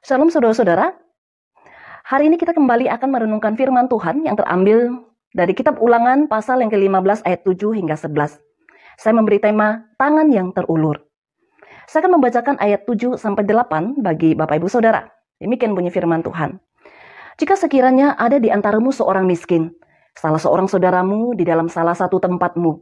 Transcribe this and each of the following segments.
Shalom saudara-saudara, hari ini kita kembali akan merenungkan firman Tuhan yang terambil dari kitab Ulangan pasal yang ke-15 ayat 7 hingga 11. Saya memberi tema tangan yang terulur. Saya akan membacakan ayat 7 sampai 8 bagi Bapak Ibu Saudara. Demikian bunyi firman Tuhan. Jika sekiranya ada di antaramu seorang miskin, salah seorang saudaramu di dalam salah satu tempatmu,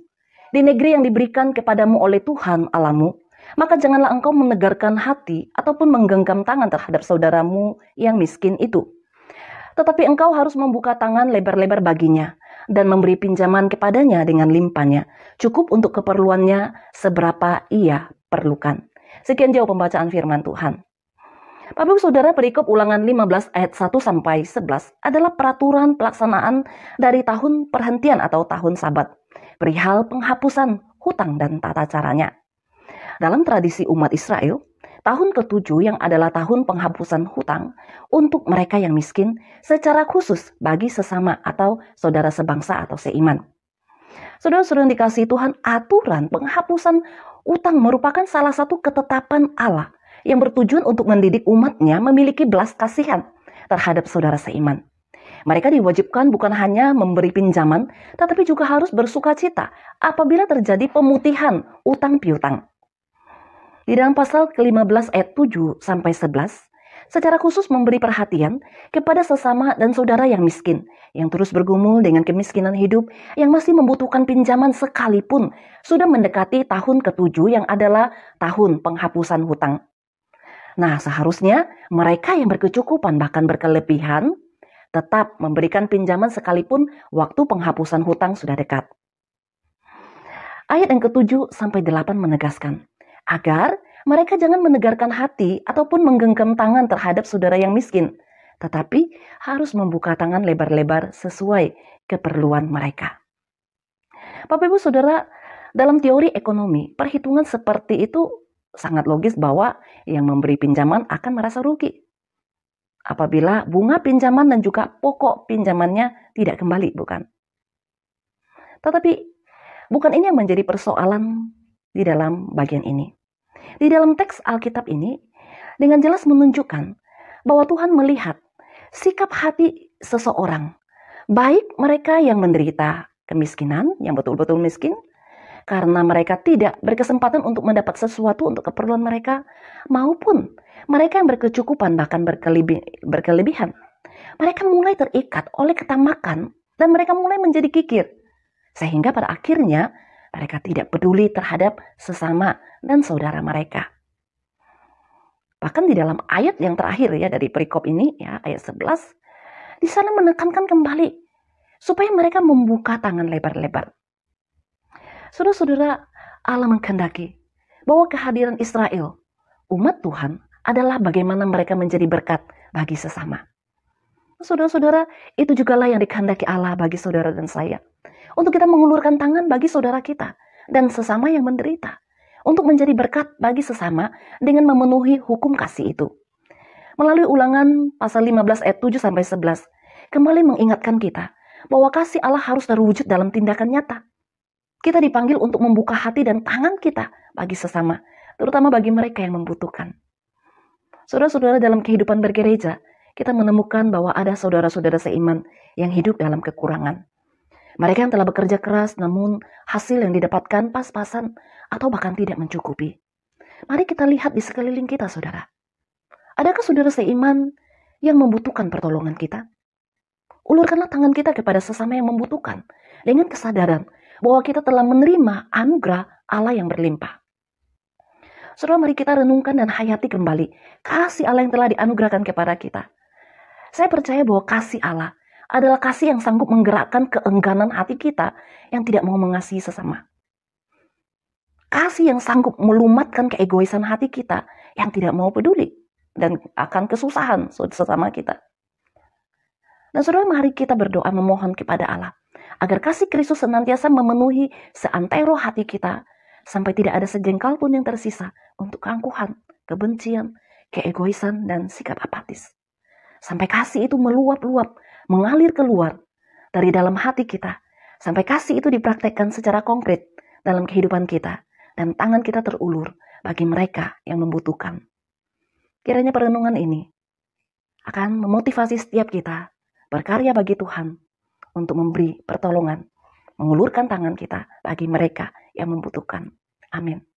di negeri yang diberikan kepadamu oleh Tuhan Allahmu, maka janganlah engkau menegarkan hati ataupun menggenggam tangan terhadap saudaramu yang miskin itu. Tetapi engkau harus membuka tangan lebar-lebar baginya dan memberi pinjaman kepadanya dengan limpahnya, cukup untuk keperluannya seberapa ia perlukan. Sekian jauh pembacaan firman Tuhan. Bapak Ibu Saudara, perikop Ulangan 15 ayat 1 sampai 11 adalah peraturan pelaksanaan dari tahun perhentian atau tahun Sabat, perihal penghapusan hutang dan tata caranya. Dalam tradisi umat Israel, tahun ke-7 yang adalah tahun penghapusan hutang untuk mereka yang miskin secara khusus bagi sesama atau saudara sebangsa atau seiman. Saudara-saudara yang dikasihi Tuhan, aturan penghapusan hutang merupakan salah satu ketetapan Allah yang bertujuan untuk mendidik umatnya memiliki belas kasihan terhadap saudara seiman. Mereka diwajibkan bukan hanya memberi pinjaman, tetapi juga harus bersuka cita apabila terjadi pemutihan utang piutang. Di dalam pasal ke-15 ayat 7 sampai 11, secara khusus memberi perhatian kepada sesama dan saudara yang miskin, yang terus bergumul dengan kemiskinan hidup, yang masih membutuhkan pinjaman sekalipun sudah mendekati tahun ke-7 yang adalah tahun penghapusan hutang. Nah, seharusnya mereka yang berkecukupan bahkan berkelebihan tetap memberikan pinjaman sekalipun waktu penghapusan hutang sudah dekat. Ayat yang ke-7 sampai 8 menegaskan agar mereka jangan menegarkan hati ataupun menggenggam tangan terhadap saudara yang miskin, tetapi harus membuka tangan lebar-lebar sesuai keperluan mereka. Bapak Ibu Saudara, dalam teori ekonomi, perhitungan seperti itu sangat logis bahwa yang memberi pinjaman akan merasa rugi apabila bunga pinjaman dan juga pokok pinjamannya tidak kembali, bukan? Tetapi bukan ini yang menjadi persoalan di dalam bagian ini. Di dalam teks Alkitab ini dengan jelas menunjukkan bahwa Tuhan melihat sikap hati seseorang, baik mereka yang menderita kemiskinan, yang betul-betul miskin, karena mereka tidak berkesempatan untuk mendapat sesuatu untuk keperluan mereka, maupun mereka yang berkecukupan bahkan berkelebihan. Mereka mulai terikat oleh ketamakan dan mereka mulai menjadi kikir, sehingga pada akhirnya mereka tidak peduli terhadap sesama dan saudara mereka. Bahkan di dalam ayat yang terakhir ya dari perikop ini ya ayat 11, di sana menekankan kembali supaya mereka membuka tangan lebar-lebar. Saudara-saudara, Allah mengkehendaki bahwa kehadiran Israel, umat Tuhan, adalah bagaimana mereka menjadi berkat bagi sesama. Saudara-saudara, itu jugalah yang dikehendaki Allah bagi saudara dan saya. Untuk kita mengulurkan tangan bagi saudara kita dan sesama yang menderita. Untuk menjadi berkat bagi sesama dengan memenuhi hukum kasih itu. Melalui Ulangan pasal 15 ayat 7 sampai 11, kembali mengingatkan kita bahwa kasih Allah harus terwujud dalam tindakan nyata. Kita dipanggil untuk membuka hati dan tangan kita bagi sesama, terutama bagi mereka yang membutuhkan. Saudara-saudara, dalam kehidupan bergereja, kita menemukan bahwa ada saudara-saudara seiman yang hidup dalam kekurangan. Mereka yang telah bekerja keras namun hasil yang didapatkan pas-pasan atau bahkan tidak mencukupi. Mari kita lihat di sekeliling kita, saudara. Adakah saudara seiman yang membutuhkan pertolongan kita? Ulurkanlah tangan kita kepada sesama yang membutuhkan dengan kesadaran bahwa kita telah menerima anugerah Allah yang berlimpah. Saudara, mari kita renungkan dan hayati kembali kasih Allah yang telah dianugerahkan kepada kita. Saya percaya bahwa kasih Allah adalah kasih yang sanggup menggerakkan keengganan hati kita yang tidak mau mengasihi sesama. Kasih yang sanggup melumatkan keegoisan hati kita yang tidak mau peduli dan akan kesusahan sesama kita. Dan saudara, mari kita berdoa memohon kepada Allah agar kasih Kristus senantiasa memenuhi seantero hati kita sampai tidak ada sejengkal pun yang tersisa untuk keangkuhan, kebencian, keegoisan, dan sikap apatis. Sampai kasih itu meluap-luap, mengalir keluar dari dalam hati kita, sampai kasih itu dipraktekkan secara konkret dalam kehidupan kita, dan tangan kita terulur bagi mereka yang membutuhkan. Kiranya perenungan ini akan memotivasi setiap kita berkarya bagi Tuhan untuk memberi pertolongan, mengulurkan tangan kita bagi mereka yang membutuhkan. Amin.